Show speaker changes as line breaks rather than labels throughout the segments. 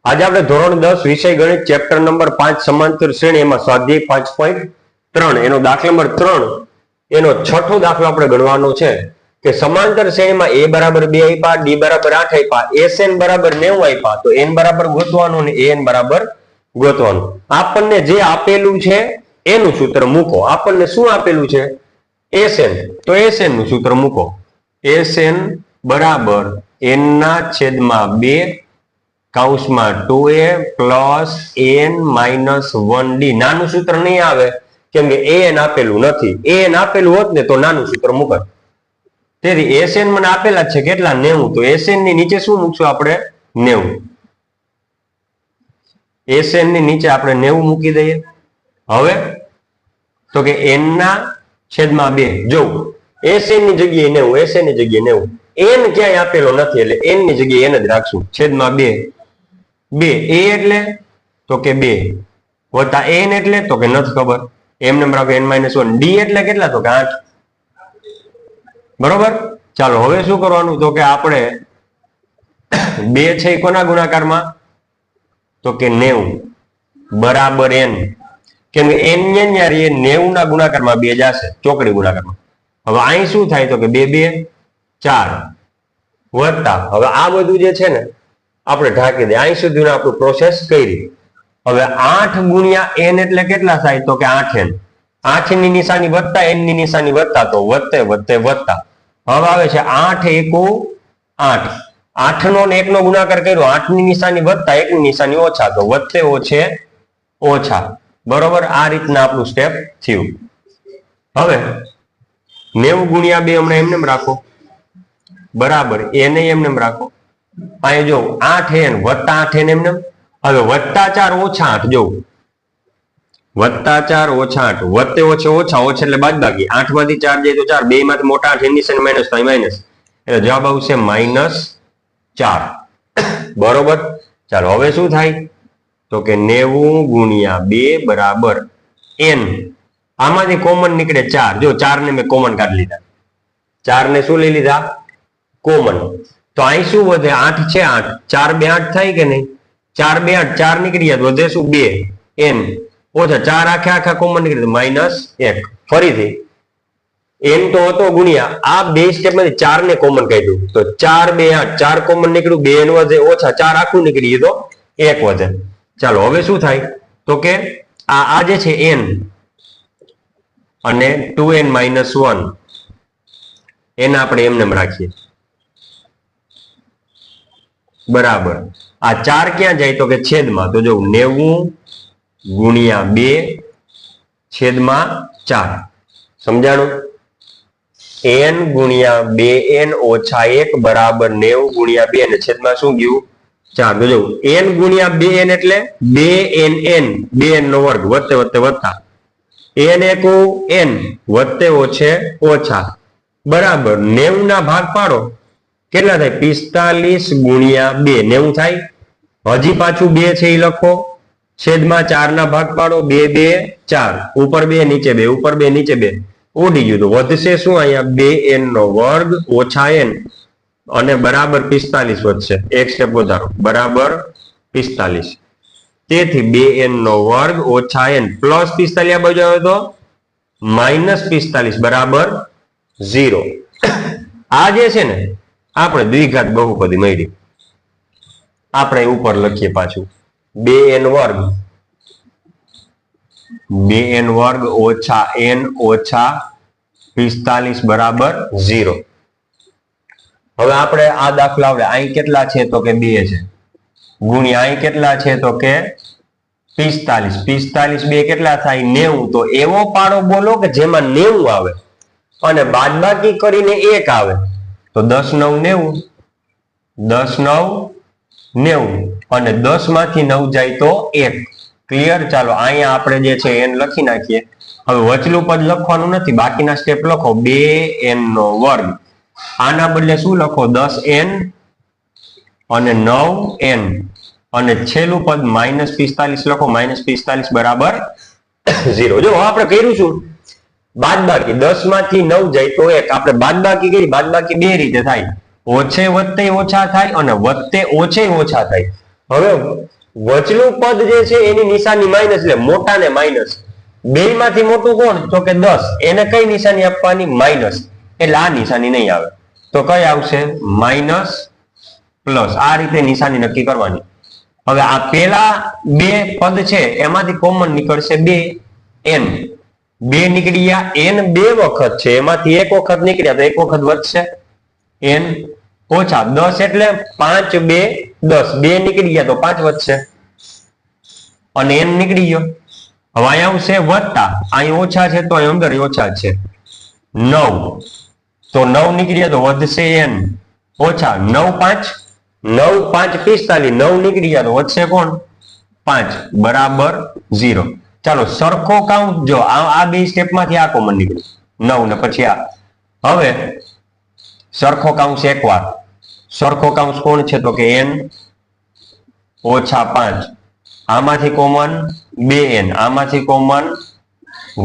આજે આપણે ધોરણ 10 વિષય ગણિત ચેપ્ટર નંબર 5 સમાંતર શ્રેણી એમાં સ્વાધ્યાય 5.3 એનો દાખલા નંબર 3 એનો છઠ્ઠો દાખલો આપણે ગણવાનો છે કે સમાંતર શ્રેણીમાં a બરાબર 2 આપ્યા, d બરાબર 8 આપ્યા, sn બરાબર 90 આપ્યા તો n બરાબર ગોતવાનું અને an બરાબર ગોતવાનું. આપણને જે આપેલું છે એનું સૂત્ર મૂકો. આપણને શું આપેલું છે? sn. તો sn નું સૂત્ર મૂકો. sn બરાબર n ના છેદમાં 2 કૌંસમાં 2a plus n minus 1d. નાનું સૂત્ર નહીં આવે કેમ કે an આપેલું નથી. an આપેલું હોત ને તો નાનું સૂત્ર મૂકત. તેથી sn મને આપેલા છે કેટલા? 90. તો sn ની નીચે શું મૂકશું આપણે? 90. sn ની નીચે આપણે 90 મૂકી દઈએ. હવે તો કે n ના છેદમાં 2 જો sn ની જગ્યાએ 90, sn ની જગ્યાએ 90. n ક્યાંય આપેલો નથી એટલે n ની જગ્યાએ n જ રાખશું. છેદમાં 2 a એટલે તો કે 2 વત્તા n એટલે તો કે નથી ખબર, એમને રાખો n માઇનસ 1. d એટલે કેટલા? તો કે 8. બરોબર. ચાલો હવે શું કરવાનું? તો કે આપણે 2 છે કોના ગુણાકારમાં? તો કે 90 બરાબર n. કેમ કે n ન્યા 90 ના ગુણાકારમાં 2 જશે, ચોકડી ગુણાકારમાં. હવે અહીં શું થાય? તો કે 2 2 4 વત્તા હવે આ બધું જે છે ને આપણે ઢાંકી દે. અહીં સુધી આપણું પ્રોસેસ કરી. હવે 8 ગુણ્યા n એટલે કેટલા થાય? તો કે 8n. 8 ની નિશાની વત્તા n ની નિશાની વત્તા તો વધતે વધતે વધતા. હવે આવે છે 8 એકુ 8. 8 નો ને 1 નો ગુણાકાર કર્યો, 8 ની નિશાની વત્તા 1 ની નિશાની ઓછા તો વધતે ઓછે ઓછા. બરોબર. આ રીતના આપણું સ્ટેપ થયું. હવે 90 ગુણ્યા 2 હમણાં એમને રાખો બરાબર n એમને રાખો. અહીં જો 8n વત્તા 8n એમને. હવે વત્તા 4 ઓછા 8 જો વત્તા 4 ઓછા 8 વધતે ઓછે ઓછા, ઓછા એટલે બાદ બાકી. 8 માંથી 4 જાય તો 4, 2 માંથી મોટા 8 એની માઇનસ થાય માઇનસ, એટલે જવાબ આવશે -4. બરોબર. ચાલો હવે શું થાય? તો કે 90 ગુણ્યા 2 બરાબર n. આમાંથી કોમન નીકળે 4. જો 4 ને મેં કોમન કાઢી લીધા. 4 ને શું લઈ લીધા? કોમન. તો અહીં શું વધે? 8 છે 8, 4 2 8 થાય કે નહીં? 4 2 8, 4 નીકળી ગયા વધે શું? 2 n ઓછા 4 આખે આખા કોમન નીકળી -1. ફરીથી n તો હતો ગુણ્યા આ બે સ્ટેપ માંથી 4 ને કોમન કાઢ્યું તો 4 2 8, 4 કોમન નીકળ્યું, 2 n વધે ઓછા 4 આખું નીકળી ગયું તો 1 વધે. ચાલો હવે શું થાય? તો કે આ જે છે n અને 2n માઇનસ 1 એને આપણે એમને રાખીએ બરાબર. આ 4 ક્યાં જાય? તો કે છેદમાં. તો જો 90 ગુણ્યા 2 છેદમાં 4. સમજાણું? n ગુણ્યા 2n ઓછા 1 બરાબર 90 ગુણ્યા 2 ને છેદમાં શું ગયું? 4. તો જો n ગુણ્યા 2n એટલે 2nn, 2n નો વર્ગ વધતે વધતે વધતા. n એકુ n વધતે ઓછે ઓછા બરાબર 90 ના ભાગ પાડો કેટલા થાય? 45 ગુણ્યા 2 90 થાય. હજી પાછું 2 છે એ લખો. છેદમાં 4 ના ભાગ પાડો 2 2 4. ઉપર 2 નીચે 2, ઉપર 2 નીચે 2 ઉડી ગયું. તો વધશે શું? અહીંયા 2n નો વર્ગ ઓછા n અને બરાબર 45 વધશે. એક સ્ટેપ વધારો બરાબર 45. તેથી 2n નો વર્ગ ઓછા n પ્લસ 45 આ બાજુ આવે તો -45 બરાબર 0. આ જે છે ને આપણે દ્વિઘાત બહુપદી મળી. આપણે ઉપર લખીએ પાછું 2n વર્ગ ઓછા n ઓછા 45 બરાબર 0. હવે આપણે આ દાખલા આવડે. અહીં કેટલા છે? તો કે 2 છે ગુણ્યા અહીં કેટલા છે? તો કે 45. 45 2 કેટલા થાય? 90. તો એવો પાડો બોલો કે જેમાં 90 આવે અને બાદબાકી કરીને 1 આવે. તો 10 9 90, 10 9 90 અને 10 માંથી 9 જાય તો 1. ક્લિયર? ચાલો અહીંયા આપણે જે છે n લખી નાખીએ. હવે વચલું પદ લખવાનું નથી, બાકીના સ્ટેપ લખો. 2n નો વર્ગ આના બદલે શું લખો? 10n અને 9n અને છેલ્લું પદ -45 લખો. -45 બરાબર 0. જો આપણે કર્યું શું? બાદબાકી 10 માંથી 9 જાય તો 1. આપણે બાદબાકી કરી. બાદબાકી બે રીતે થાય. ઓછે વધતે ઓછા થાય અને વધતે ઓછે ઓછા થાય. હવે વચલું પદ જે છે એની નિશાની માઇનસ, એટલે મોટા ને માઇનસ. બે માંથી મોટું કોણ? તો કે 10. એને કઈ નિશાની આપવાની? માઇનસ. એટલે આ નિશાની નહીં આવે. તો કઈ આવશે? Minus plus. આ રીતે નિશાની નક્કી કરવાની. હવે આ પેલા બે પદ છે એમાંથી કોમન નીકળશે 2n. 2 નીકળી ગયા. n બે વખત છે, એમાંથી એક વખત નીકળ્યા તો એક વખત વધશે n ઓછા 10 એટલે 5 2 10. 2 નીકળી ગયા તો 5 વધશે અને n નીકળી ગયો. હવે અહીંયા આવશે વત્તા, અહીં ઓછા છે તો અહીં અંદર ઓછા છે 9. તો 9 નીકળ્યા તો વધશે n ઓછા 9 5 9 5 45. 9 નીકળી ગયા તો વધશે કોણ? 5 બરાબર 0. ચાલો સરખો કાઉન્ટ જો આ બે સ્ટેપમાંથી આ કોમન નીકળ્યું 9 ને પછી આ. હવે સરખો કાઉન્સ એકવાર. સરખો કાઉન્સ કોણ છે? તો કે n ઓછા 5. આમાંથી કોમન 2n, આમાંથી કોમન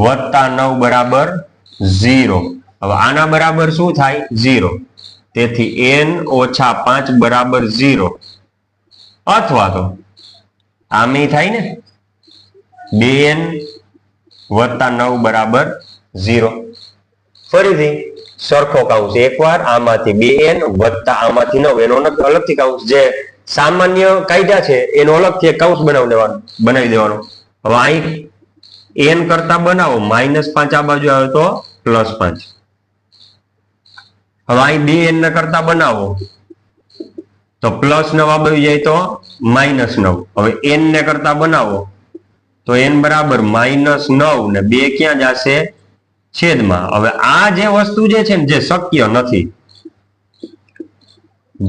વત્તા 9 બરાબર 0. હવે આના બરાબર શું થાય? 0. તેથી n ઓછા 5 બરાબર 0. અથવા તો આમે થાય ને 2n વત્તા 9 બરાબર 0. ફરીથી સરખો કાઉન્સ એકવાર, આમાંથી 2n વત્તા આમાંથી 9. એનો અલગથી કાઉન્સ જે સામાન્ય કાયદા છે એનો અલગથી એક કાઉન્સ બનાવી દેવાનો. હવે અહીં n કરતા બનાવો -5 આ બાજુ આવે તો +5. હવે અહીં 2n ને કરતા બનાવો તો +9 આ બાજુ જાય તો -9. હવે n ને કરતા બનાવો તો n બરાબર -9 ને 2 ક્યાં જશે? છેદમાં. હવે આ જે વસ્તુ જે છે ને જે શક્ય નથી,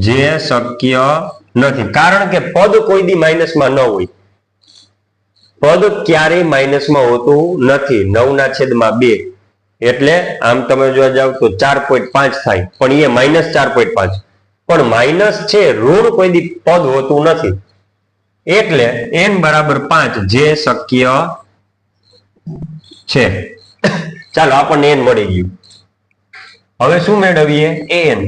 જે શક્ય નથી, કારણ કે પદ કોઈ દી માઇનસમાં ન હોય. પદ ક્યારેય માઇનસમાં હોતું નથી. 9/2 એટલે આમ તમે જોવા જાવ તો 4.5 થાય, પણ એ -4.5. પણ માઇનસ છે, ઋણ કોઈ દી પદ હોતું નથી. એટલે n બરાબર 5 જે શક્ય છે. ચાલો આપણને n મળી ગયું. હવે શું મેળવીએ? an.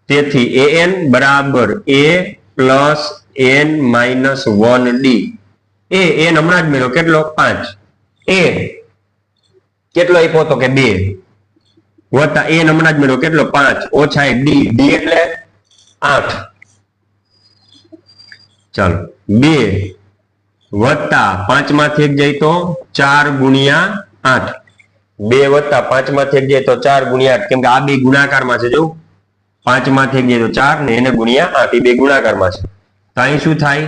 તેથી an બરાબર a plus n minus 1d. n હમણાં જ મેળવ્યો કેટલો? 5. a કેટલો આપ્યો તો કે 2 વત્તા n હમણાં જ મેળવ્યો કેટલો? 5 ઓછા 1 d એટલે 8. ચાલો 2 વત્તા 5 માંથી 1 જાય તો 4 ગુણ્યા 8. 2 વત્તા 5 માંથી 1 જાય તો 4 ગુણ્યા 8. કેમ કે આ બે ગુણાકારમાં છે. જો 5 માંથી 1 જાય તો 4 ને એને ગુણ્યા 8. એ બે ગુણાકારમાં છે. તો અહીં શું થાય?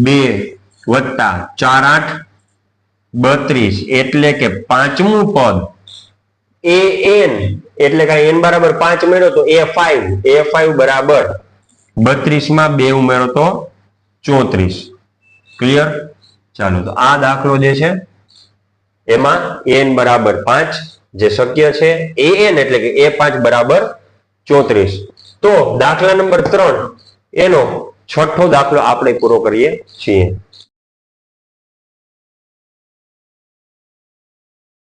2 વત્તા 4 8 32. એટલે કે પાંચમું પદ an, એટલે કે n બરાબર 5 મેળવો તો a5 બરાબર 32 માં 2 ઉમેરો તો 34. ક્લિયર? ચાલો તો આ દાખલો જે છે એમાં n બરાબર 5 જે શક્ય છે, an એટલે કે a5 બરાબર 34. તો દાખલા નંબર 3 એનો છઠ્ઠો દાખલો આપણે પૂરો કરીએ છીએ.